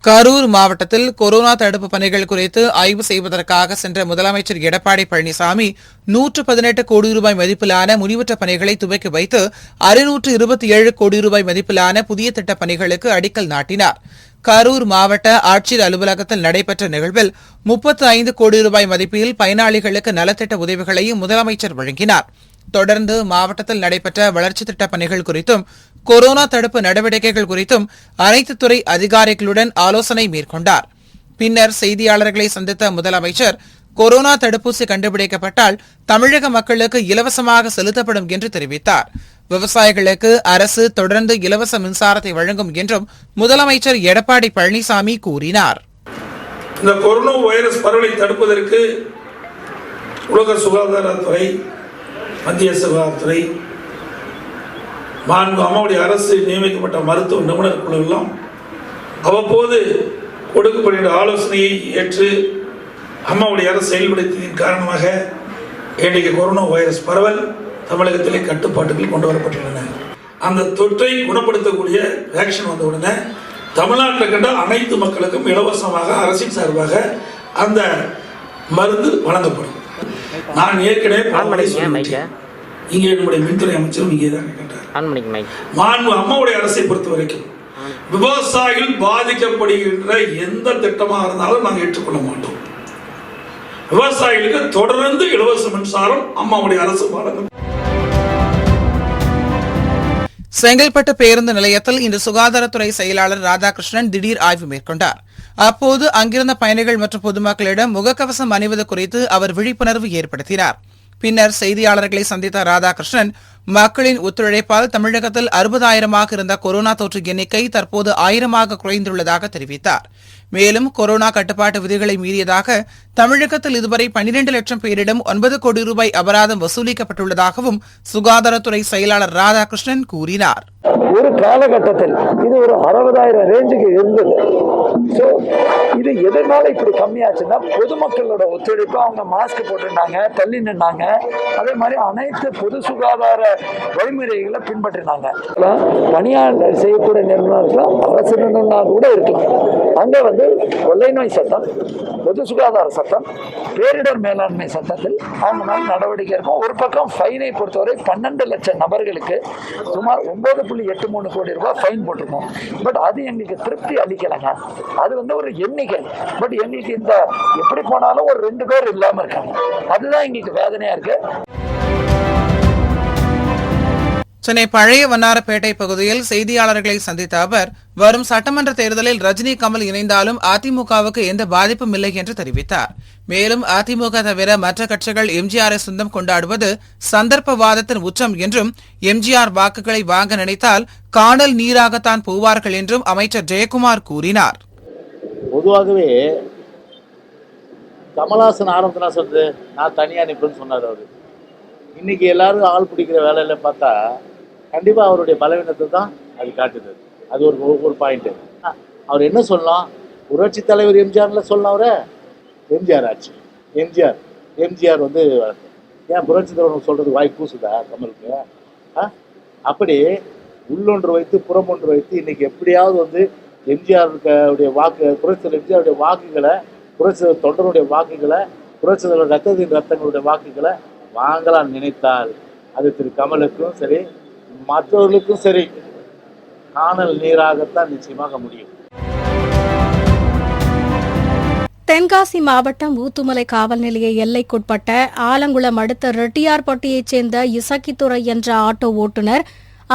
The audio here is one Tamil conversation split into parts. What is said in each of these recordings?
கரூர் மாவட்டத்தில் கொரோனா தடுப்பு பணிகள் குறித்து ஆய்வு செய்வதற்காக சென்ற முதலமைச்சர் எடப்பாடி பழனிசாமி 118 கோடி ரூபாய் மதிப்பிலான முடிவுற்ற பணிகளை துவக்கி வைத்து 627 கோடி ரூபாய் மதிப்பிலான புதிய திட்டப் பணிகளுக்கு அடிக்கல் நாட்டினார். கரூர் மாவட்ட ஆட்சியர் அலுவலகத்தில் நடைபெற்ற நிகழ்வில் 35 கோடி ரூபாய் மதிப்பில் பயனாளிகளுக்கு நலத்திட்ட உதவிகளையும் முதலமைச்சர் வழங்கினார். தொடர்ந்து மாவட்டத்தில் நடைபெற்ற வளர்ச்சித் திட்டப் பணிகள் குறித்தும் கொரோனா தடுப்பு நடவடிக்கைகள் குறித்தும் அனைத்து துறை அதிகாரிகளுடன் ஆலோசனை மேற்கொண்டார். பின்னர் செய்தியாளர்களை சந்தித்த முதலமைச்சர் கொரோனா தடுப்பூசி கண்டுபிடிக்கப்பட்டால் தமிழக மக்களுக்கு இலவசமாக செலுத்தப்படும் என்று தெரிவித்தார். விவசாயிகளுக்கு அரசு தொடர்ந்து இலவச மின்சாரத்தை வழங்கும் என்றும் முதலமைச்சர் எடப்பாடி பழனிசாமி கூறினார். இந்த கொரோனா வைரஸ் பரவலை தடுப்பதற்கு உலக சுகாதாரத்துறை, மத்திய சுகாதாரத்துறை, அம்மாவுடைய அரசு நியமிக்கப்பட்ட மருத்துவ நிபுணர் குழு எல்லாம் அவ்வப்போது கொடுக்கப்படுகிற ஆலோசனையை ஏற்று அம்மாவுடைய அரசு செயல்படுத்தியதன் காரணமாக இன்றைக்கு கொரோனா வைரஸ் பரவல் தமிழகத்திலே கட்டுப்பாட்டுகள் கொண்டு வரப்பட்டுள்ளன. அந்த தொற்றை குணப்படுத்தக்கூடிய வேக்சின் வந்த உடனே தமிழ்நாட்டில் கண்ட அனைத்து மக்களுக்கும் இலவசமாக அரசின் சார்பாக அந்த மருந்து வழங்கப்படும். நான் ஏற்கனவே இங்கே நம்முடைய மின்துறை அமைச்சரும் இங்கே தான் கேட்டார். அம்மாவுடைய அரசை பொறுத்த வரைக்கும் விவசாயிகள் பாதிக்கப்படுகின்ற எந்த திட்டமாக இருந்தாலும் நாங்கள் ஏற்றுக்கொள்ள மாட்டோம். விவசாயிகளுக்கு தொடர்ந்து இலவச மின்சாரம் அம்மாவுடைய அரசு வழங்கும். செங்கல்பட்டு பேருந்து நிலையத்தில் இன்று சுகாதாரத்துறை செயலாளர் ராதாகிருஷ்ணன் திடீர் ஆய்வு மேற்கொண்டார். அப்போது அங்கிருந்த பயணிகள் மற்றும் பொதுமக்களிடம் முகக்கவசம் அணிவது குறித்து அவர் விழிப்புணர்வு ஏற்படுத்தினார். பின்னர் செய்தியாளர்களை சந்தித்த ராதாகிருஷ்ணன் மக்களின் ஒத்துழைப்பால் தமிழகத்தில் 60,000 இருந்த கொரோனா தொற்று எண்ணிக்கை தற்போது 1000 குறைந்துள்ளதாக தெரிவித்தார். மேலும் கொரோனா கட்டுப்பாட்டு விதிகளை மீறியதாக தமிழகத்தில் இதுவரை 12 லட்சம் பேரிடம் 9 கோடி ரூபாய் அபராதம் வசூலிக்கப்பட்டுள்ளதாகவும் சுகாதாரத்துறை செயலாளர் ராதாகிருஷ்ணன் கூறினார். ஒரு காலகட்டத்தில் இது ஒரு 60,000 ரேஞ்சுக்கு இருந்தது. இது எதனால இப்படி கம்மியாச்சுன்னா பொதுமக்களோட ஒத்துழைப்பு, அவங்க மாஸ்க் போட்டுருந்தாங்க, தள்ளி நின்னாங்க, அதே மாதிரி அனைத்து பொது சுகாதார வழிமுறைகளை பின்பற்றினாங்க. தனியார் செய்யக்கூடிய நிறுவனங்கள் அரசு நிறுவனம் கூட இருக்கலாம். அங்க கொள்ளை நோய் சட்டம், பொது சுகாதார சட்டம், பேரிடர் மேலாண்மை சட்டத்தில் அவங்க மேல நடவடிக்கை இருக்கும். ஒரு பக்கம் ஃபைனை பொறுத்தவரை 12 லட்சம் நபர்களுக்கு சுமார் 9.83 கோடி ரூபாய் ஃபைன் போட்டிருக்கோம். பட் அது எங்களுக்கு திருப்தி அளிக்கலைங்க. அது ஒரு எண்ணிக்கை. பட் எங்களுக்கு இந்த எப்படி போனாலும் ஒரு 2 பேர் இல்லாம இருக்காங்க. அதுதான் எங்களுக்கு வேதனையா இருக்கு. சென்னை பழைய வண்ணாரப்பேட்டை பகுதியில் செய்தியாளர்களை சந்தித்த அவர் வரும் சட்டமன்ற தேர்தலில் ரஜினி, கமல் இணைந்தாலும் அதிமுகவுக்கு எந்த பாதிப்பும் இல்லை என்று தெரிவித்தார். மேலும் அதிமுக தவிர மற்ற கட்சிகள் எம்ஜிஆரை சொந்தம் கொண்டாடுவது சந்தர்ப்பவாதத்தின் உச்சம் என்றும் எம்ஜிஆர் வாக்குகளை வாங்க நினைத்தால் காணல் நீராகத்தான் போவார்கள் என்றும் அமைச்சர் ஜெயக்குமார் கூறினார். பொதுவாகவே கமல்ஹாசன் ஆரம்பத்தில் சொல்றது நான் தனியா நிற்பேன்னு சொன்னார். அவரு இன்னைக்கு எல்லாரும் ஆள் பிடிக்கிற வேலையில பார்த்தா கண்டிப்பா அவருடைய பலவீனத்தை தான் அது காட்டுது. அது ஒரு பாயிண்ட். அவர் என்ன சொல்லலாம், புரட்சி தலைவர் எம்ஜிஆர்ல சொல்லலாம். அவரை எம்ஜிஆர் ஆச்சு, எம்ஜிஆர் ஏன் புரட்சி தலைவர் சொல்றது வாய் கூசுதா கமலுக்கு? அப்படி உள்ளொன்று வைத்து புறம் ஒன்று வைத்து இன்னைக்கு எப்படியாவது எம்ஜிஆருடைய வாக்கு, புரட்சி தலைவர் எம்ஜிஆருடைய வாக்குகளை, புரட்சி தலைவர் தொண்டருடைய வாக்குகளை, புரட்சி தலைவர் ரத்தங்களுடைய வாக்குகளை வாங்கலாம் நினைத்தால் அது திரு கமலுக்கும் சரி மற்றவர்களுக்கும் சரி காணல் நீராகத்தான் நிச்சயமாக முடியும். தென்காசி மாவட்டம் ஊத்துமலை காவல் நிலைய எல்லைக்குட்பட்ட ஆலங்குளம் அடுத்த ரெட்டியார்பட்டியைச் சேர்ந்த இசக்கித்துறை என்ற ஆட்டோ ஓட்டுநர்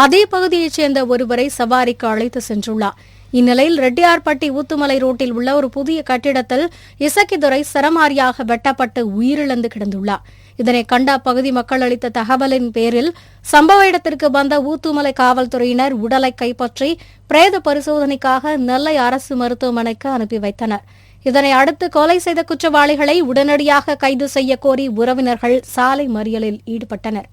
அதே பகுதியைச் சேர்ந்த ஒருவரை சவாரிக்கு அழைத்து சென்றுள்ளார். இந்நிலையில் ரெட்டியார்பட்டி ஊத்துமலை ரோட்டில் உள்ள ஒரு புதிய கட்டிடத்தில் இசக்கித்துறை சரமாரியாக வெட்டப்பட்டு உயிரிழந்து கிடந்துள்ளார். இதனை கண்ட அப்பகுதி மக்கள் அளித்த தகவலின் பேரில் சம்பவ இடத்திற்கு வந்த ஊத்துமலை காவல்துறையினர் உடலை கைப்பற்றி பிரேத பரிசோதனைக்காக நெல்லை அரசு மருத்துவமனைக்கு அனுப்பி வைத்தனர். இதனை அடுத்து கொலை செய்த குற்றவாளிகளை உடனடியாக கைது செய்ய கோரி உறவினர்கள் சாலை மறியலில் ஈடுபட்டனர்.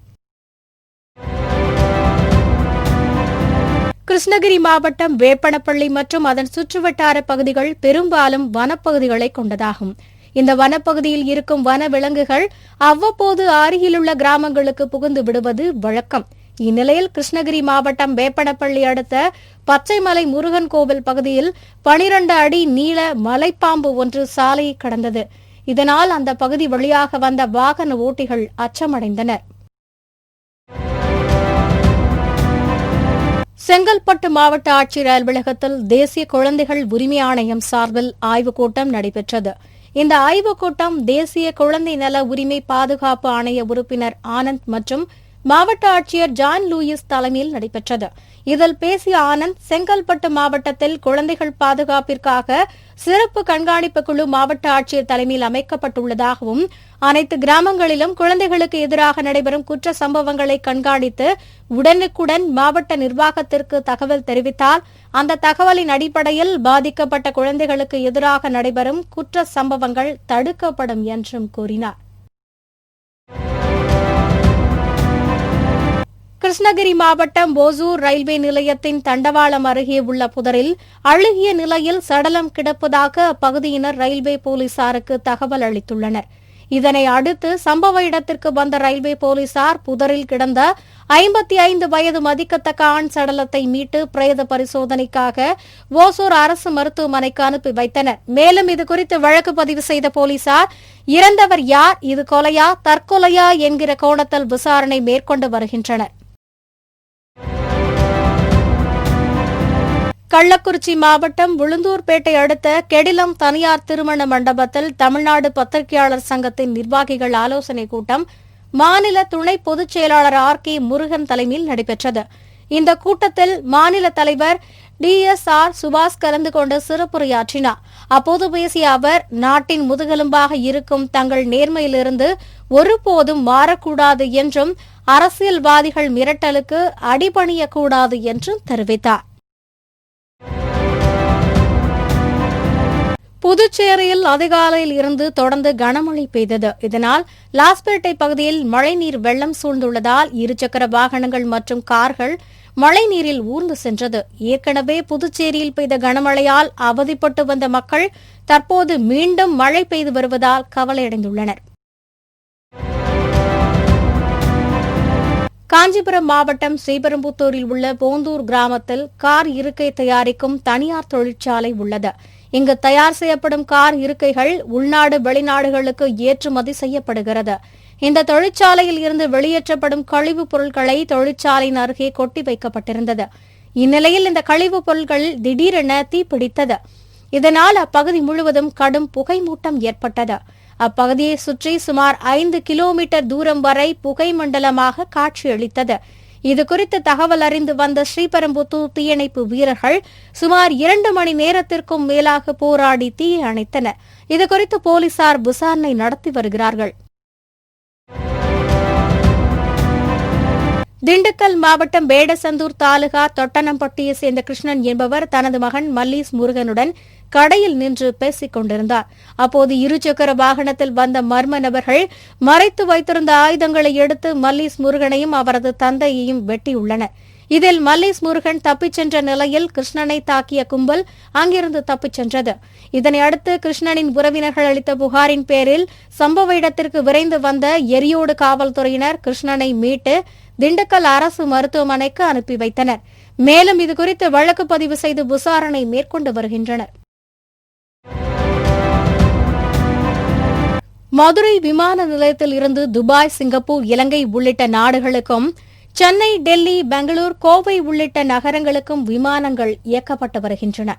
கிருஷ்ணகிரி மாவட்டம் வேப்பனப்பள்ளி மற்றும் அதன் சுற்றுவட்டார பகுதிகள் பெரும்பாலும் வனப்பகுதிகளை கொண்டதாகும். இந்த வனப்பகுதியில் இருக்கும் வன விலங்குகள் அவ்வப்போது அருகிலுள்ள கிராமங்களுக்கு புகுந்து விடுவது வழக்கம். இந்நிலையில் கிருஷ்ணகிரி மாவட்டம் வேப்பனப்பள்ளி அடுத்த பச்சைமலை முருகன் கோவில் பகுதியில் 12 அடி நீள மலைப்பாம்பு ஒன்று சாலையை கடந்தது. இதனால் அந்த பகுதி வழியாக வந்த வாகன ஓட்டிகள் அச்சமடைந்தனர். செங்கல்பட்டு மாவட்ட ஆட்சியர் அலுவலகத்தில் தேசிய குழந்தைகள் உரிமை ஆணையம் சார்பில் ஆய்வுக் கூட்டம் நடைபெற்றது. இந்த ஆய்வுக் கூட்டம் தேசிய குழந்தை நல உரிமை பாதுகாப்பு ஆணைய உறுப்பினர் ஆனந்த் மற்றும் மாவட்ட ஆட்சியர் ஜான் லூயிஸ் தலைமையில் நடைபெற்றது. இதில் பேசிய ஆனந்த், செங்கல்பட்டு மாவட்டத்தில் குழந்தைகள் பாதுகாப்பிற்காக சிறப்பு கண்காணிப்பு குழு மாவட்ட ஆட்சியர் தலைமையில் அமைக்கப்பட்டுள்ளதாகவும், அனைத்து கிராமங்களிலும் குழந்தைகளுக்கு எதிராக நடைபெறும் குற்ற சம்பவங்களை கண்காணித்து உடனுக்குடன் மாவட்ட நிர்வாகத்திற்கு தகவல் தெரிவித்தால் அந்த தகவலின் அடிப்படையில் பாதிக்கப்பட்ட குழந்தைகளுக்கு எதிராக நடைபெறும் குற்ற சம்பவங்கள் தடுக்கப்படும் என்றும் கூறினார். கிருஷ்ணகிரி மாவட்டம் ஓசூர் ரயில்வே நிலையத்தின் தண்டவாளம் அருகே உள்ள புதரில் அழுகிய நிலையில் சடலம் கிடப்பதாக அப்பகுதியினர் ரயில்வே போலீசாருக்கு தகவல் அளித்துள்ளனர். இதனை அடுத்து சம்பவ இடத்திற்கு வந்த ரயில்வே போலீசார் புதரில் கிடந்த 55 வயது மதிக்கத்தக்க ஆண் சடலத்தை மீட்டு பிரேத பரிசோதனைக்காக ஓசூர் அரசு மருத்துவமனைக்கு அனுப்பி வைத்தனர். மேலும் இதுகுறித்து வழக்கு பதிவு செய்த போலீசார் இறந்தவர் யார், இது கொலையா தற்கொலையா என்கிற கோணத்தில் விசாரணை மேற்கொண்டு வருகின்றனர். கள்ளக்குறிச்சி மாவட்டம் உளுந்தூர்பேட்டை அடுத்த கெடிலம் தனியார் திருமண மண்டபத்தில் தமிழ்நாடு பத்திரிகையாளர் சங்கத்தின் நிர்வாகிகள் ஆலோசனைக் கூட்டம் மாநில துணை பொதுச் செயலாளர் ஆர்.கே. முருகன் தலைமையில் நடைபெற்றது. இந்த கூட்டத்தில் மாநில தலைவர் டி.எஸ்.ஆர். சுபாஷ் கலந்து கொண்டு சிறப்புரையாற்றினார். அப்போது பேசிய அவர், நாட்டின் முதுகெலும்பாக இருக்கும் தங்கள் நேர்மையிலிருந்து ஒருபோதும் மாறக்கூடாது என்றும் அரசியல்வாதிகள் மிரட்டலுக்கு அடிபணியக்கூடாது என்றும் தெரிவித்தார். புதுச்சேரியில் அதிகாலையில் இருந்து தொடர்ந்து கனமழை பெய்தது. இதனால் லாஸ்பேட்டை பகுதியில் மழைநீர் வெள்ளம் சூழ்ந்துள்ளதால் இருசக்கர வாகனங்கள் மற்றும் கார்கள் மழைநீரில் ஊர்ந்து சென்றது. ஏற்கனவே புதுச்சேரியில் பெய்த கனமழையால் அவதிப்பட்டு வந்த மக்கள் தற்போது மீண்டும் மழை பெய்து வருவதால் கவலையடைந்துள்ளனர். காஞ்சிபுரம் மாவட்டம் ஸ்ரீபெரும்புத்தூரில் உள்ள போந்தூர் கிராமத்தில் கார் இருக்கை தயாரிக்கும் தனியார் தொழிற்சாலை உள்ளது. இங்கு தயார் செய்யப்படும் கார் இருக்கைகள் உள்நாடு வெளிநாடுகளுக்கு ஏற்றுமதி செய்யப்படுகிறது. இந்த தொழிற்சாலையில் இருந்து வெளியேற்றப்படும் கழிவுப் பொருட்களை தொழிற்சாலையின் அருகே கொட்டி வைக்கப்பட்டிருந்தது. இந்நிலையில் இந்த கழிவுப் பொருட்கள் திடீரென தீப்பிடித்தது. இதனால் அப்பகுதி முழுவதும் கடும் புகை மூட்டம் ஏற்பட்டது. அப்பகுதியை சுற்றி சுமார் 5 கிலோமீட்டர் தூரம் வரை புகை மண்டலமாக காட்சியளித்தது. இதுகுறித்து தகவல் அறிந்து வந்த ஸ்ரீபெரும்புத்தூர் தீயணைப்பு வீரர்கள் சுமார் 2 மணி நேரத்திற்கும் மேலாக போராடி தீயை அணைத்தனர். இதுகுறித்து போலீசார் விசாரணை நடத்தி வருகிறார்கள். திண்டுக்கல் மாவட்டம் வேடசந்தூர் தாலுகா தொட்டனம்பட்டியை சேர்ந்த கிருஷ்ணன் என்பவர் தனது மகன் மல்லீஸ் முருகனுடன் கடையில் நின்று பேசிக் கொண்டிருந்தார். அப்போது இருசக்கர வாகனத்தில் வந்த மர்ம நபர்கள் மறைத்து வைத்திருந்த ஆயுதங்களை எடுத்து மல்லீஸ் முருகனையும் அவரது தந்தையையும் வெட்டியுள்ளனர். இதில் மல்லீஸ் முருகன் தப்பிச் சென்ற நிலையில் கிருஷ்ணனை தாக்கிய கும்பல் அங்கிருந்து தப்பிச் சென்றது. இதனையடுத்து கிருஷ்ணனின் உறவினர்கள் அளித்த புகாரின் பேரில் சம்பவ இடத்திற்கு விரைந்து வந்த எரியோடு காவல்துறையினர் கிருஷ்ணனை மீட்டு திண்டுக்கல் அரசு மருத்துவமனைக்கு அனுப்பி வைத்தனர். மேலும் இதுகுறித்து வழக்கு பதிவு செய்து விசாரணை மேற்கொண்டு வருகின்றனர். மதுரை விமான நிலையத்தில் இருந்து துபாய், சிங்கப்பூர், இலங்கை உள்ளிட்ட நாடுகளுக்கும் சென்னை, டெல்லி, பெங்களூர், கோவை உள்ளிட்ட நகரங்களுக்கும் விமானங்கள் இயக்கப்பட்டு வருகின்றன.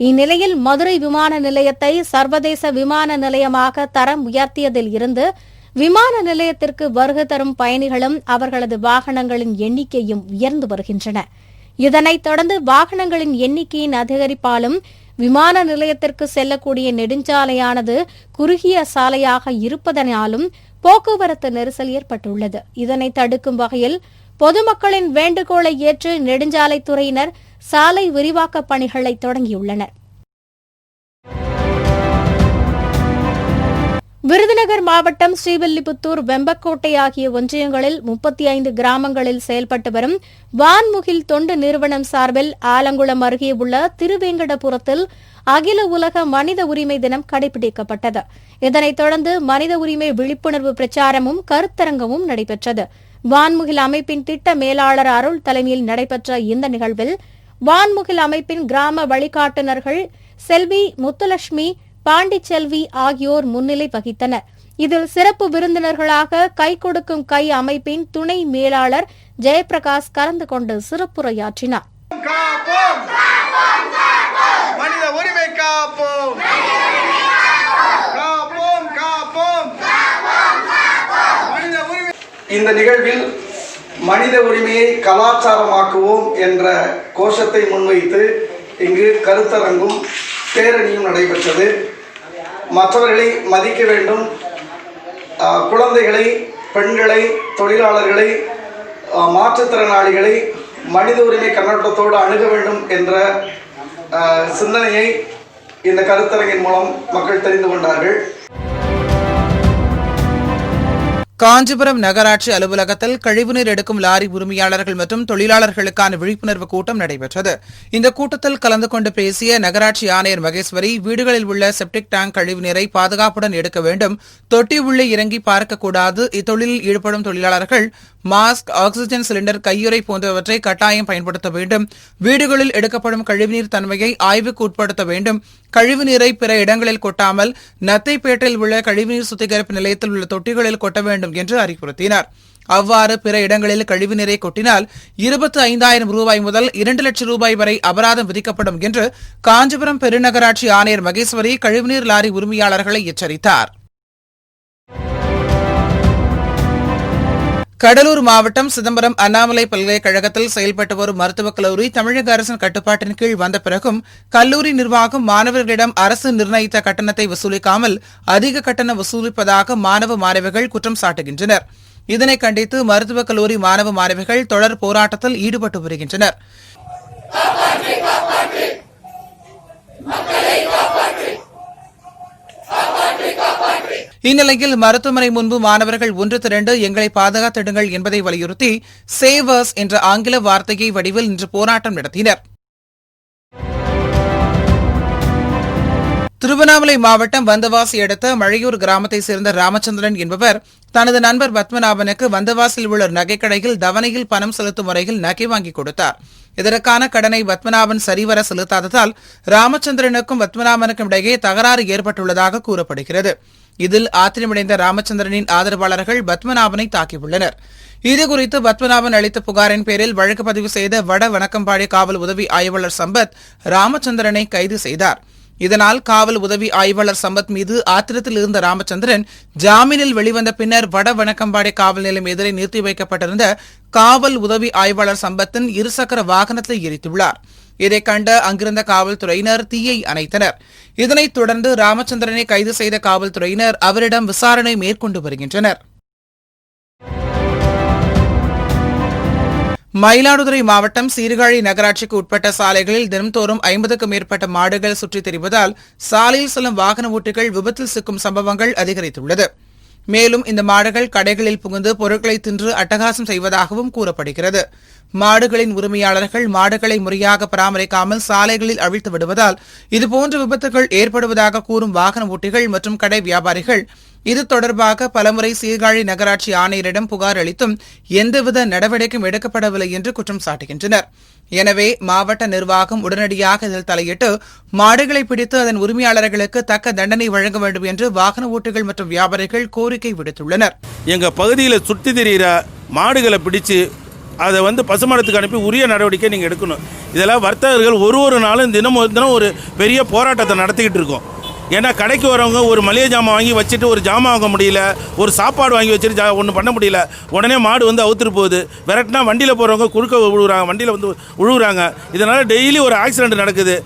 இந்நிலையில் மதுரை விமான நிலையத்தை சர்வதேச விமான நிலையமாக தரம் உயர்த்தியதில் இருந்து விமான நிலையத்திற்கு வருகை தரும் பயணிகளும் அவர்களது வாகனங்களின் எண்ணிக்கையும் உயர்ந்து வருகின்றன. இதனைத் தொடர்ந்து வாகனங்களின் எண்ணிக்கையின் அதிகரிப்பாலும் விமான நிலையத்திற்கு செல்லக்கூடிய நெடுஞ்சாலையானது குறுகிய சாலையாக இருப்பதனாலும் போக்குவரத்து நெரிசல் ஏற்பட்டுள்ளது. இதனை தடுக்கும் வகையில் பொதுமக்களின் வேண்டுகோளை ஏற்று நெடுஞ்சாலைத்துறையினர் சாலை விரிவாக்கப் பணிகளை தொடங்கியுள்ளனர். விருதுநகர் மாவட்டம் ஸ்ரீவில்லிபுத்தூர், வெம்பக்கோட்டை ஆகிய ஒன்றியங்களில் 35 கிராமங்களில் செயல்பட்டு வரும் வான்முகில் தொண்டு நிறுவனம் சார்பில் ஆலங்குளம் அருகே உள்ள திருவேங்கடபுரத்தில் அகில உலக மனித உரிமை தினம் கடைபிடிக்கப்பட்டது. இதனைத் தொடர்ந்து மனித உரிமை விழிப்புணர்வு பிரச்சாரமும் கருத்தரங்கமும் நடைபெற்றது. வான்முகில் அமைப்பின் திட்ட மேலாளர் அருள் தலைமையில் நடைபெற்ற இந்த நிகழ்வில் வான்முகில் அமைப்பின் கிராம வழிகாட்டுநர்கள் செல்வி முத்துலட்சுமி, பாண்டிச்செல்வி ஆகியோர் முன்னிலை வகித்தனர். இதில் சிறப்பு விருந்தினர்களாக கை கொடுக்கும் கை அமைப்பின் துணை மேலாளர் ஜெயபிரகாஷ் கலந்து கொண்டு சிறப்புரையாற்றினார். மனித உரிமை காப்போம், காப்போம், காப்போம். மனித உரிமை. இந்த நிகழ்வில் மனித உரிமையை கலாச்சாரமாக்குவோம் என்ற கோஷத்தை முன்வைத்து இங்கு கருத்தரங்கும் பேரணியும் நடைபெற்றது. மற்றவர்களை மதிக்க வேண்டும், குழந்தைகளை, பெண்களை, தொழிலாளர்களை, மாற்றுத்திறனாளிகளை மனித உரிமை கண்ணோட்டத்தோடு அணுக வேண்டும் என்ற சிந்தனையை இந்த கருத்தரங்கின் மூலம் மக்கள் தெரிந்து கொண்டார்கள். காஞ்சிபுரம் நகராட்சி அலுவலகத்தில் கழிவுநீர் எடுக்கும் லாரி உரிமையாளர்கள் மற்றும் தொழிலாளர்களுக்கான விழிப்புணர்வு கூட்டம் நடைபெற்றது. இந்த கூட்டத்தில் கலந்து கொண்டு பேசிய நகராட்சி ஆணையர் மகேஸ்வரி, வீடுகளில் உள்ள செப்டிக் டேங்க் கழிவுநீரை பாதுகாப்புடன் எடுக்க வேண்டும், தொட்டி உள்ளே இறங்கி பார்க்கக்கூடாது, இத்தொழிலில் ஈடுபடும் தொழிலாளர்கள் மாஸ்க், ஆக்ஸிஜன் சிலிண்டர், கையுறை போன்றவற்றை கட்டாயம் பயன்படுத்த வேண்டும், வீடுகளில் எடுக்கப்படும் கழிவுநீர் தன்மையை ஆய்வுக்கு உட்படுத்த வேண்டும், கழிவுநீரை பிற இடங்களில் கொட்டாமல் நத்தைப்பேட்டையில் உள்ள கழிவுநீர் சுத்திகரிப்பு நிலையத்தில் உள்ள தொட்டிகளில் கொட்ட வேண்டும் என்று அறிவுறுத்தினார். அவ்வாறு பிற இடங்களில் கழிவுநீரை கொட்டினால் 25,000 ரூபாய் முதல் 2 லட்சம் ரூபாய் வரை அபராதம் விதிக்கப்படும் என்று காஞ்சிபுரம் பெருநகராட்சி ஆணையர் மகேஸ்வரி கழிவுநீர் லாரி உரிமையாளர்களை எச்சரித்தார். கடலூர் மாவட்டம் சிதம்பரம் அண்ணாமலை பல்கலைக்கழகத்தில் செயல்பட்டு வரும் மருத்துவக் கல்லூரி தமிழக அரசின் கட்டுப்பாட்டின் கீழ் வந்த பிறகும் கல்லூரி நிர்வாகம் மாணவர்களிடம் அரசு நிர்ணயித்த கட்டணத்தை வசூலிக்காமல் அதிக கட்டணம் வசூலிப்பதாக மாணவ மாணவிகள் குற்றம் சாட்டுகின்றனர். இதனை கண்டித்து மருத்துவக் கல்லூரி மாணவ மாணவிகள் தொடர் போராட்டத்தில் ஈடுபட்டு வருகின்றனர். இந்நிலையில் மருத்துவமனை முன்பு மாணவர்கள் ஒன்று திரண்டு எங்களை பாதுகாத்திடுங்கள் என்பதை வலியுறுத்தி சேவர்ஸ் என்ற ஆங்கில வார்த்தையை வடிவில் இன்று போராட்டம் நடத்தினர். திருவண்ணாமலை மாவட்டம் வந்தவாசி அடுத்த மழையூர் கிராமத்தைச் சேர்ந்த ராமச்சந்திரன் என்பவர் தனது நண்பர் பத்மநாபனுக்கு வந்தவாசியில் உள்ள நகைக்கடையில் தவணையில் பணம் செலுத்தும் முறையில் நகை வாங்கி கொடுத்தார். இதற்கான கடனை பத்மநாபன் சரிவர செலுத்தாததால் ராமச்சந்திரனுக்கும் பத்மநாபனுக்கும் இடையே தகராறு ஏற்பட்டுள்ளதாக கூறப்படுகிறது. இதில் ஆத்திரமடைந்த ராமச்சந்திரனின் ஆதரவாளர்கள் பத்மநாபனை தாக்கியுள்ளனர். இதுகுறித்து பத்மநாபன் அளித்த புகாரின் பேரில் வழக்கு பதிவு செய்த வட வணக்கம்பாடி காவல் உதவி ஆய்வாளர் சம்பத் ராமச்சந்திரனை கைது செய்தார். இதனால் காவல் உதவி ஆய்வாளர் சம்பத் மீது ஆத்திரத்தில் இருந்த ராமச்சந்திரன் ஜாமீனில் வெளிவந்த பின்னர் வட வணக்கம்பாடி காவல் நிலையம் எதிரே நிறுத்தி வைக்கப்பட்டிருந்த காவல் உதவி ஆய்வாளர் சம்பத்தின் இருசக்கர வாகனத்தை எரித்துள்ளார். இதைக் கண்ட அங்கிருந்த காவல்துறையினர் தீயை அணைத்தனர். இதனைத் தொடர்ந்து ராமச்சந்திரனை கைது செய்த காவல்துறையினர் அவரிடம் விசாரணை மேற்கொண்டு வருகின்றனர். மயிலாடுதுறை மாவட்டம் சீர்காழி நகராட்சிக்கு உட்பட்ட சாலைகளில் தினம்தோறும் 50க்கும் மேற்பட்ட மாடுகள் சுற்றித் திரிவதால் சாலையில் செல்லும் வாகன ஓட்டிகள் விபத்தில் சிக்கும் சம்பவங்கள் அதிகரித்துள்ளது. மேலும் இந்த மாடுகள் கடைகளில் புகுந்து பொருட்களை தின்று அட்டகாசம் செய்வதாகவும் கூறப்படுகிறது. மாடுகளின் உரிமையாளர்கள் மாடுகளை முறையாக பராமரிக்காமல் சாலைகளில் அவிழ்த்து விடுவதால் இதுபோன்ற விபத்துகள் ஏற்படுவதாக கூறும் வாகன ஓட்டிகள் மற்றும் கடை வியாபாரிகள் இது தொடர்பாக பலமுறை சீர்காழி நகராட்சி ஆணையரிடம் புகார் அளித்தும் எந்தவித நடவடிக்கையும் எடுக்கப்படவில்லை என்று குற்றம் சாட்டுகின்றனர். எனவே மாவட்ட நிர்வாகம் உடனடியாக இதில் தலையிட்டு மாடுகளை பிடித்து அதன் உரிமையாளர்களுக்கு தக்க தண்டனை வழங்க வேண்டும் என்று வாகன ஓட்டிகள் மற்றும் வியாபாரிகள் கோரிக்கை விடுத்துள்ளனர். எங்க பகுதியில் சுற்றி திரிகிற மாடுகளை பிடிச்சு அதை பசுமரத்துக்கு அனுப்பி உரிய நடவடிக்கை நீங்கள் எடுக்கணும். இதெல்லாம் வர்த்தகர்கள் ஒரு நாளும் தினம் ஒரு பெரிய போராட்டத்தை நடத்திக்கிட்டு இருக்கோம். ஏன்னா கடைக்கு வரவங்க ஒரு மளிகை ஜாமான் வாங்கி வச்சுட்டு ஒரு ஜாமான் வாங்க முடியல, ஒரு சாப்பாடு வாங்கி வச்சுட்டு ஒன்றும் பண்ண முடியல, உடனே மாடு அவுத்துட்டு போகுது. விரட்டினா வண்டியில் போகிறவங்க குறுக்க விழுவுறாங்க, வண்டியில் விழுவுறாங்க. இதனால் டெய்லி ஒரு ஆக்சிடென்ட் நடக்குது.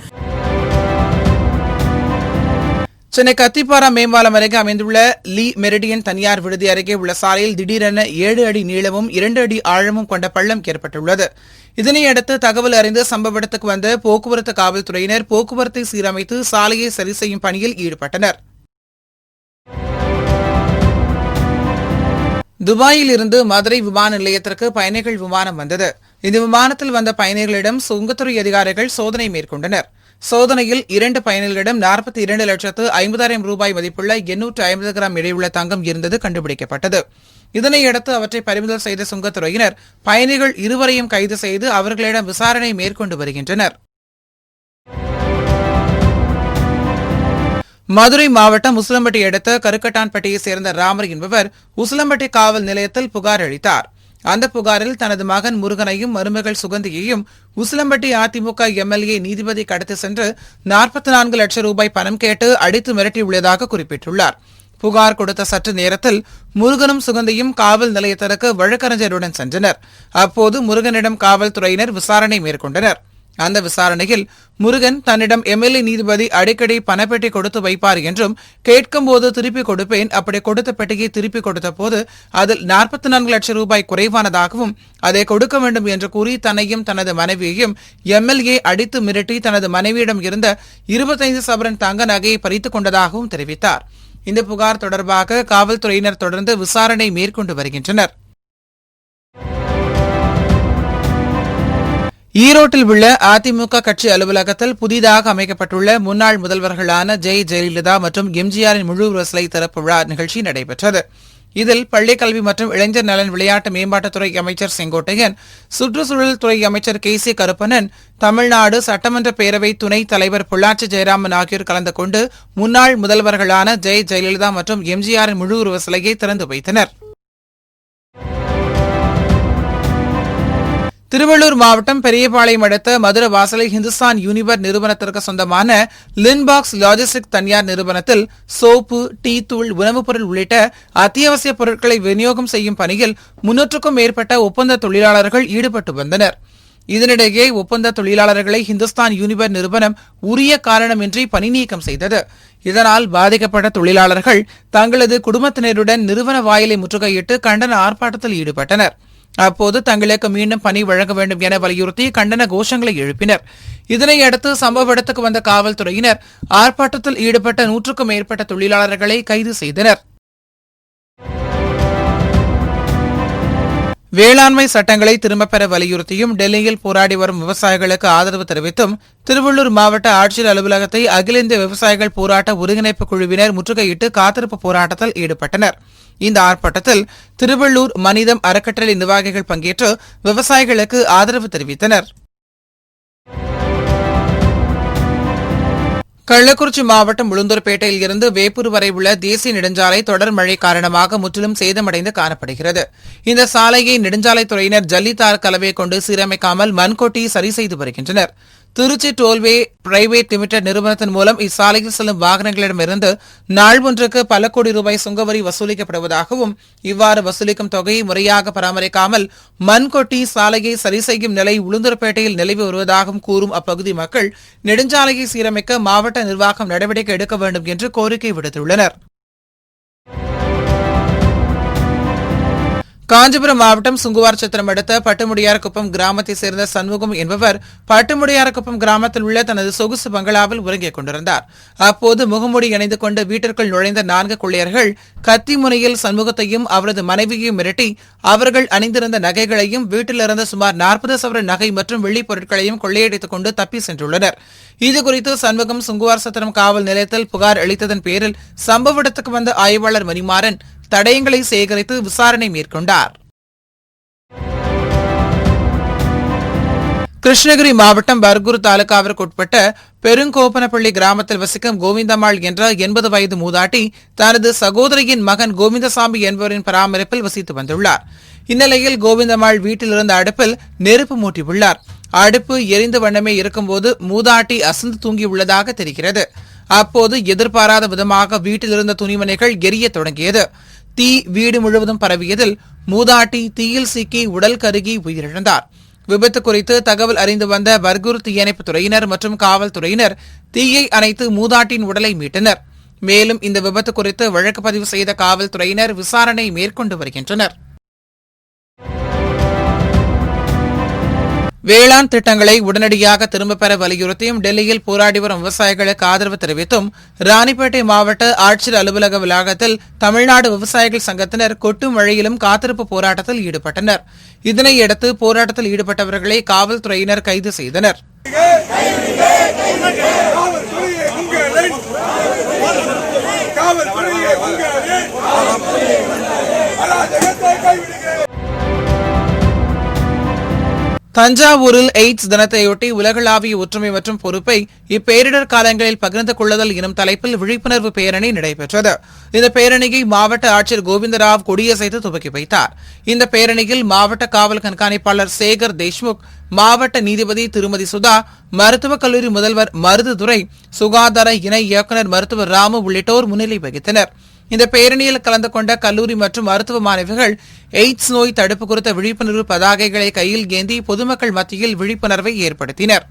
சென்னை கத்திப்பாரா மேம்பாலம் அருகே அமைந்துள்ள லீ மெரிடியன் தனியார் விடுதி அருகே உள்ள சாலையில் திடீரென 7 அடி நீளமும் 2 அடி ஆழமும் கொண்ட பள்ளம் ஏற்பட்டுள்ளது. இதனையடுத்து தகவல் அறிந்து சம்பவ இடத்துக்கு வந்த போக்குவரத்து காவல்துறையினர் போக்குவரத்தை சீரமைத்து சாலையை சரி செய்யும் பணியில் ஈடுபட்டனர். துபாயில் இருந்து மதுரை விமான நிலையத்திற்கு பயணிகள் விமானம் வந்தது. இந்த விமானத்தில் வந்த பயணிகளிடம் சுங்கத்துறை அதிகாரிகள் சோதனை மேற்கொண்டனர். சோதனையில் 2 பயணிகளிடம் 42,50,000 ரூபாய் மதிப்புள்ள 850 கிராம் எடையுள்ள தங்கம் இருந்தது கண்டுபிடிக்கப்பட்டது. இதனையடுத்து அவற்றை பறிமுதல் செய்த சுங்கத்துறையினர் பயணிகள் இருவரையும் கைது செய்து அவர்களிடம் விசாரணை மேற்கொண்டு வருகின்றனர். மதுரை மாவட்டம் உசிலம்பட்டி அடுத்த கருக்கட்டான்பட்டியை சேர்ந்த ராமர் என்பவர் உசிலம்பட்டி காவல் நிலையத்தில் புகார் அளித்தார். அந்த புகாரில் தனது மகன் முருகனையும் மருமகள் சுகந்தியையும் உசிலம்பட்டி அதிமுக எம்எல்ஏ நீதிபதி கடத்தி சென்று 44 லட்சம் ரூபாய் பணம் கேட்டு அடித்து மிரட்டியுள்ளதாக குறிப்பிட்டுள்ளார். புகார் கொடுத்த சற்று நேரத்தில் முருகனும் சுகந்தியும் காவல் நிலையத்திற்கு வழக்கறிஞருடன் சென்றனர். அப்போது முருகனிடம் காவல்துறையினர் விசாரணை மேற்கொண்டனர். அந்த விசாரணையில் முருகன் தன்னிடம் எம்எல்ஏ நீதிபதி அடிக்கடி பணப்பெட்டி கொடுத்து வைப்பார் என்றும், கேட்கும்போது திருப்பிக் கொடுப்பேன், அப்படி கொடுத்த பெட்டியை திருப்பிக் கொடுத்த போது அதில் 44 லட்சம் ரூபாய் குறைவானதாகவும் அதை கொடுக்க வேண்டும் என்று கூறி தன்னையும் தனது மனைவியையும் எம்எல்ஏ அடித்து மிரட்டி தனது மனைவியிடம் இருந்த 25 சவரன் தங்க நகையை பறித்துக் கொண்டதாகவும் தெரிவித்தார். இந்த புகார் தொடர்பாக காவல்துறையினர் தொடர்ந்து விசாரணை மேற்கொண்டு வருகின்றனர். ஈரோட்டில் உள்ள அதிமுக கட்சி அலுவலகத்தில் புதிதாக அமைக்கப்பட்டுள்ள முன்னாள் முதல்வர்களான ஜெயலலிதா மற்றும் எம்ஜிஆரின் முழு உருவ சிலை திறப்பு விழா நிகழ்ச்சி நடைபெற்றது. இதில் பள்ளிக்கல்வி மற்றும் இளைஞர் நலன் விளையாட்டு மேம்பாட்டுத்துறை அமைச்சர் செங்கோட்டையன், சுற்றுச்சூழல் துறை அமைச்சர் KC கருப்பணன், தமிழ்நாடு சட்டமன்ற பேரவை துணைத் தலைவர் பொள்ளாச்சி ஜெயராமன் ஆகியோர் கலந்து கொண்டு முன்னாள் முதல்வர்களான ஜெயலலிதா மற்றும் எம்ஜிஆரின் முழு உருவ சிலையை திறந்து வைத்தனர். திருவள்ளூர் மாவட்டம் பெரியபாளையம் அடுத்த மதுரை வாசலில் ஹிந்துஸ்தான் யூனிவர் நிறுவனத்திற்கு சொந்தமான லின்பாக்ஸ் லாஜிஸ்டிக் தனியார் நிறுவனத்தில் சோப்பு, டீ தூள், உணவுப் பொருள் உள்ளிட்ட அத்தியாவசிய பொருட்களை விநியோகம் செய்யும் பணியில் 300க்கும் மேற்பட்ட ஒப்பந்த தொழிலாளர்கள் ஈடுபட்டு வந்தனர். இதனிடையே ஒப்பந்த தொழிலாளர்களை ஹிந்துஸ்தான் யூனிவர் நிறுவனம் உரிய காரணமின்றி பணி நீக்கம் செய்தது. இதனால் பாதிக்கப்பட்ட தொழிலாளர்கள் தங்களது குடும்பத்தினருடன் நிறுவன வாயிலை முற்றுகையிட்டு கண்டன ஆர்ப்பாட்டத்தில் ஈடுபட்டனர். அப்போது தங்களுக்கு மீண்டும் பணி வழங்க வேண்டும் என வலியுறுத்தி கண்டன கோஷங்களை எழுப்பினர். இதனையடுத்து சம்பவ இடத்துக்கு வந்த காவல்துறையினர் ஆர்ப்பாட்டத்தில் ஈடுபட்ட 100க்கும் மேற்பட்ட தொழிலாளர்களை கைது செய்தனர். வேளாண்மை சட்டங்களை திரும்பப் பெற வலியுறுத்தியும் டெல்லியில் போராடி வரும் விவசாயிகளுக்கு ஆதரவு தெரிவித்தும் திருவள்ளூர் மாவட்ட ஆட்சியர் அலுவலகத்தை அகில இந்திய விவசாயிகள் போராட்ட ஒருங்கிணைப்பு குழுவினர் முற்றுகையிட்டு காத்திருப்பு போராட்டத்தில் ஈடுபட்டனர். இந்த ஆர்ப்பாட்டத்தில் திருவள்ளூர் மனிதம் அறக்கட்டளை நிர்வாகிகள் பங்கேற்று விவசாயிகளுக்கு ஆதரவு தெரிவித்தனர். கள்ளக்குறிச்சி மாவட்டம் உளுந்தூர்பேட்டையில் இருந்து வேப்பூர் வரை உள்ள தேசிய நெடுஞ்சாலை தொடர் மழை காரணமாக முற்றிலும் சேதமடைந்து காணப்படுகிறது. இந்த சாலையை நெடுஞ்சாலைத்துறையினர் ஜல்லித்தார் கலவை கொண்டு சீரமைக்காமல் மண்கொட்டி சரி செய்து வருகின்றனர். திருச்சி டோல்வே பிரைவேட் லிமிடெட் நிறுவனத்தின் மூலம் இச்சாலையில் செல்லும் வாகனங்களிடமிருந்து நாள் ஒன்றுக்கு பல கோடி ரூபாய் சுங்கவரி வசூலிக்கப்படுவதாகவும், இவ்வாறு வசூலிக்கும் தொகையை முறையாக பராமரிக்காமல் மண்கொட்டி சாலையை சரி செய்யும் நிலை உளுந்தூர்பேட்டையில் நிலவி வருவதாகவும் கூறும் அப்பகுதி மக்கள் நெடுஞ்சாலையை சீரமைக்க மாவட்ட நிர்வாகம் நடவடிக்கை எடுக்க வேண்டும் என்று கோரிக்கை விடுத்துள்ளனர். காஞ்சிபுரம் மாவட்டம் சுங்குவார் சத்திரம் அடுத்த பட்டுமுடியார்குப்பம் கிராமத்தைச் சேர்ந்த சண்முகம் என்பவர் பட்டுமுடியார்குப்பம் கிராமத்தில் உள்ள தனது சொகுசு பங்களாவில் உறங்கிக் கொண்டிருந்தார். அப்போது முகமூடி அணிந்து கொண்டு வீட்டிற்குள் நுழைந்த 4 கொள்ளையர்கள் கத்தி முனையில் சண்முகத்தையும் அவரது மனைவியையும் மிரட்டி அவர்கள் அணிந்திருந்த நகைகளையும் வீட்டிலிருந்து சுமார் 40 சவரன் நகை மற்றும் வெள்ளிப் பொருட்களையும் கொள்ளையடித்துக் கொண்டு தப்பி சென்றுள்ளனர். இதுகுறித்து சண்முகம் சுங்குவார் சத்திரம் காவல் நிலையத்தில் புகார் அளித்ததன் பேரில் சம்பவ இடத்துக்கு வந்த ஆய்வாளர் மணிமாறன் தடயங்களை சேகரித்து விசாரணை மேற்கொண்டார். கிருஷ்ணகிரி மாவட்டம் பர்கூர் தாலுகாவிற்குட்பட்ட பெருங்கோப்பனப்பள்ளி கிராமத்தில் வசிக்கும் கோவிந்தம்மாள் என்ற 80 வயது மூதாட்டி தனது சகோதரியின் மகன் கோவிந்தசாமி என்பவரின் பராமரிப்பில் வசித்து வந்துள்ளார். இந்நிலையில் கோவிந்தம்மாள் வீட்டில் இருந்த அடுப்பில் நெருப்பு மூட்டியுள்ளார். அடுப்பு எரிந்த வண்ணமே இருக்கும்போது மூதாட்டி அசந்து தூங்கியுள்ளதாக தெரிகிறது. அப்போது எதிர்பாராத விதமாக வீட்டில் இருந்த துணிமணிகள் எரிய தொடங்கியது. தீ வீடு முழுவதும் பரவியதில் மூதாட்டி தீயில் சிக்கி உடல் கருகி உயிரிழந்தார். விபத்து குறித்து தகவல் அறிந்து வந்த பர்கூர் தீயணைப்புத் துறையினர் மற்றும் காவல்துறையினர் தீயை அணைத்து மூதாட்டியின் உடலை மீட்டனர். மேலும் இந்த விபத்து குறித்து வழக்கு பதிவு செய்த காவல்துறையினர் விசாரணை மேற்கொண்டு வருகின்றனர். வேளாண் திட்டங்களை உடனடியாக திரும்பப் பெற வலியுறுத்தியும் டெல்லியில் போராடி வரும் விவசாயிகளுக்கு ஆதரவு தெரிவித்தும் ராணிப்பேட்டை மாவட்ட ஆட்சியர் அலுவலக வளாகத்தில் தமிழ்நாடு விவசாயிகள் சங்கத்தினர் கொட்டும் மழையிலும் காத்திருப்பு போராட்டத்தில் ஈடுபட்டனர். இதனையடுத்து போராட்டத்தில் ஈடுபட்டவர்களை காவல்துறையினர் கைது செய்தனர். தஞ்சாவூரில் எய்ட்ஸ் தினத்தையொட்டி உலகளாவிய ஒற்றுமை மற்றும் பொறுப்பை இப்பேரிடர் காலங்களில் பகிர்ந்து கொள்ளுதல் எனும் தலைப்பில் விழிப்புணர்வு பேரணி நடைபெற்றது. இந்த பேரணியை மாவட்ட ஆட்சியர் கோவிந்தராவ் கொடியசைத்து துவக்கி வைத்தார். இந்த பேரணியில் மாவட்ட காவல் கண்காணிப்பாளர் சேகர் தேஷ்முக், மாவட்ட நீதிபதி திருமதி சுதா, மருத்துவக் கல்லூரி முதல்வர் மருதுதுரை, சுகாதார இணை இயக்குநர் மருத்துவர் ராமு உள்ளிட்டோர் முன்னிலை வகித்தனர். இந்த பேரணியில் கலந்து கொண்ட கல்லூரி மற்றும் மருத்துவ மாணவிகள் எய்ட்ஸ் நோய் தடுப்பு குறித்த விழிப்புணர்வு பதாகைகளை கையில் ஏந்தி பொதுமக்கள் மத்தியில் விழிப்புணர்வை ஏற்படுத்தினர்.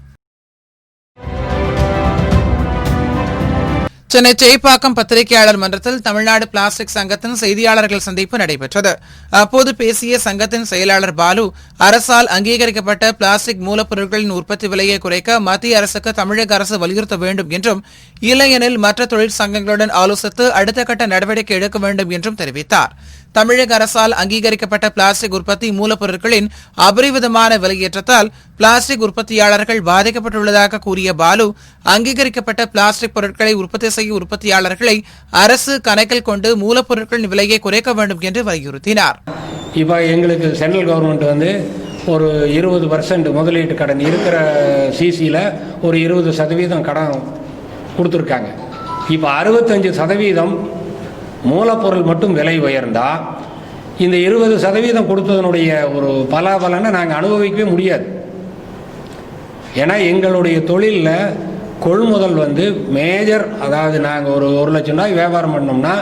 சென்னை சேப்பாக்கம் பத்திரிகையாளர் மன்றத்தில் தமிழ்நாடு பிளாஸ்டிக் சங்கத்தின் செய்தியாளர்கள் சந்திப்பு நடைபெற்றது. அப்போது பேசிய சங்கத்தின் செயலாளர் பாலு, அரசால் அங்கீகரிக்கப்பட்ட பிளாஸ்டிக் மூலப்பொருட்களின் உற்பத்தி விலையை குறைக்க மத்திய அரசுக்கு தமிழக அரசு வலியுறுத்த வேண்டும் என்றும், இல்லையெனில் மற்ற தொழிற்சங்கங்களுடன் ஆலோசித்து அடுத்த கட்ட நடவடிக்கை எடுக்க வேண்டும் என்றும் தெரிவித்தார். தமிழக அரசால் அங்கீகரிக்கப்பட்ட பிளாஸ்டிக் உற்பத்தி மூலப்பொருட்களின் அபரிவிதமான விலையேற்றத்தால் பிளாஸ்டிக் உற்பத்தியாளர்கள் பாதிக்கப்பட்டுள்ளதாக கூறிய பாலு, அங்கீகரிக்கப்பட்ட பிளாஸ்டிக் பொருட்களை உற்பத்தி செய்யும் உற்பத்தியாளர்களை அரசு கணக்கில் கொண்டு மூலப்பொருட்களின் விலையை குறைக்க வேண்டும் என்று வலியுறுத்தினார். இப்போ எங்களுக்கு சென்ட்ரல் கவர்மெண்ட் வந்து ஒரு 20% முதலீட்டு கடன் இருக்கிற சிசியில் ஒரு 20% கடன் கொடுத்துருக்காங்க. இப்போ 65% மூலப்பொருள் மட்டும் விலை உயர்ந்தா இந்த 20% கொடுத்ததனுடைய ஒரு பலாபலனை நாங்கள் அனுபவிக்கவே முடியாது. ஏன்னா எங்களுடைய தொழிலில் கொள்முதல் வந்து மேஜர், அதாவது நாங்கள் ஒரு 1 லட்சம் ரூபாய் வியாபாரம் பண்ணோம்னா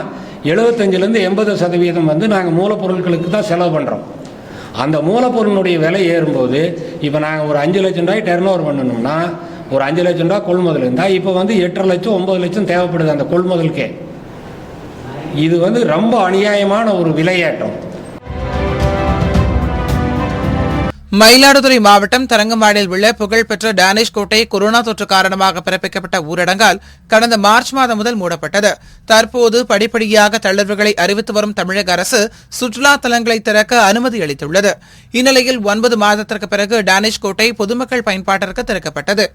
75% 80% வந்து நாங்கள் மூலப்பொருட்களுக்கு தான் செலவு பண்ணுறோம். அந்த மூலப்பொருளுடைய விலை ஏறும்போது இப்போ நாங்கள் ஒரு 5 லட்சம் ரூபாய் டர்ன் ஓவர் பண்ணணும்னா ஒரு 5 லட்சம் ரூபாய் கொள்முதல் இருந்தால் இப்போ வந்து 8.5 லட்சம் 9 லட்சம் தேவைப்படுது அந்த கொள்முதலுக்கே. இது வந்து ரொம்ப அநியாயமான ஒரு விலையேற்றம். மயிலாடுதுறை மாவட்டம் தரங்கம்பாடியில் உள்ள புகழ்பெற்ற டேனிஷ் கோட்டை கொரோனா தொற்று காரணமாக பிறப்பிக்கப்பட்ட ஊரடங்கால் கடந்த மார்ச் மாதம் முதல் மூடப்பட்டது. தற்போது படிப்படியாக தளர்வுகளை அறிவித்து வரும் தமிழக அரசு சுற்றுலா தலங்களை திறக்க அனுமதி அளித்துள்ளது. இந்நிலையில் 9 மாதத்திற்கு பிறகு டேனிஷ் கோட்டை பொதுமக்கள் பயன்பாட்டிற்கு திறக்கப்பட்டது.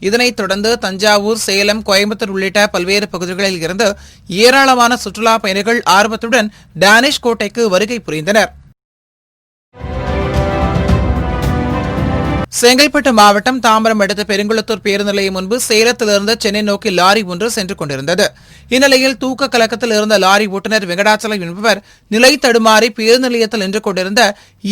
இதனைத் தொடர்ந்து தஞ்சாவூர், சேலம், கோயம்புத்தூர் உள்ளிட்ட பல்வேறு பகுதிகளில் இருந்து ஏராளமான சுற்றுலா பயணிகள் ஆர்வத்துடன் டேனிஷ் கோட்டைக்கு வருகை புரிந்தனர். செங்கல்பட்டு மாவட்டம் தாம்பரம் அடுத்த பெருங்குளத்தூர் பேருந்து நிலையம் முன்பு சேலத்திலிருந்து சென்னை நோக்கி லாரி ஒன்று சென்று கொண்டிருந்தது. இந்நிலையில் தூக்க கலக்கத்தில் இருந்த லாரி ஓட்டுநர் வெங்கடாச்சலம் என்பவர் நிலை தடுமாறி பேருந்து நிலையத்தில் நின்று கொண்டிருந்த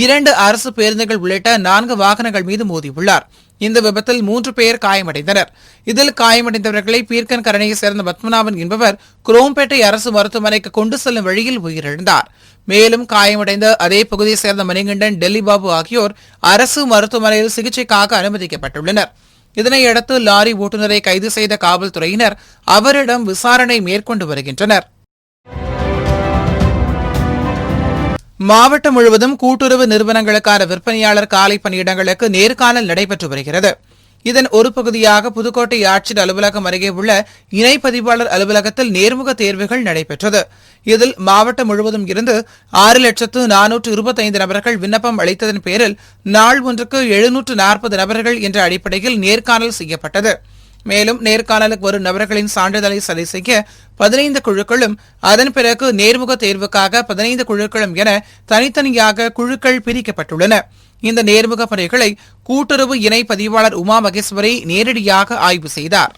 2 அரசு பேருந்துகள் உள்ளிட்ட 4 வாகனங்கள் மீது மோதியுள்ளார். இந்த விபத்தில் 3 பேர் காயமடைந்தனர். இதில் காயமடைந்தவர்களை பீர்க்கன் கரணையை சேர்ந்த பத்மநாபன் என்பவர் குரோம்பேட்டை அரசு மருத்துவமனைக்கு கொண்டு செல்லும் வழியில் உயிரிழந்தார். மேலும் காயமடைந்த அதே பகுதியை சேர்ந்த மணிகண்டன், டெல்லி பாபு ஆகியோர் அரசு மருத்துவமனையில் சிகிச்சைக்காக அனுமதிக்கப்பட்டுள்ளனர். இதனையடுத்து லாரி ஓட்டுநரை கைது செய்த காவல்துறையினர் அவரிடம் விசாரணை மேற்கொண்டு வருகின்றனர். மாவட்டம் முழுவதும் கூட்டுறவு நிறுவனங்களுக்கான விற்பனையாளர் காலி பணியிடங்களுக்கு நேர்காணல் நடைபெற்று வருகிறது. இதன் ஒரு பகுதியாக புதுக்கோட்டை ஆட்சியர் அலுவலகம் அருகே உள்ள இணை பதிவாளர் அலுவலகத்தில் நேர்முக தேர்வுகள் நடைபெற்றது. இதில் மாவட்டம் முழுவதும் இருந்து 6,425 நபர்கள் விண்ணப்பம் அளித்ததன் பேரில் நாள் ஒன்றுக்கு 740 நபர்கள் என்ற அடிப்படையில் நேர்காணல் செய்யப்பட்டது. மேலும் நேர்காணலுக்கு வரும் நபர்களின் சான்றிதழை சரி செய்ய 15 குழுக்களும், அதன் பிறகு நேர்முக தேர்வுக்காக 15 குழுக்களும் என தனித்தனியாக குழுக்கள் பிரிக்கப்பட்டுள்ளன. இந்த நேர்முக பணிகளை கூட்டுறவு இணை பதிவாளர் உமா மகேஸ்வரி நேரடியாக ஆய்வு செய்தார்.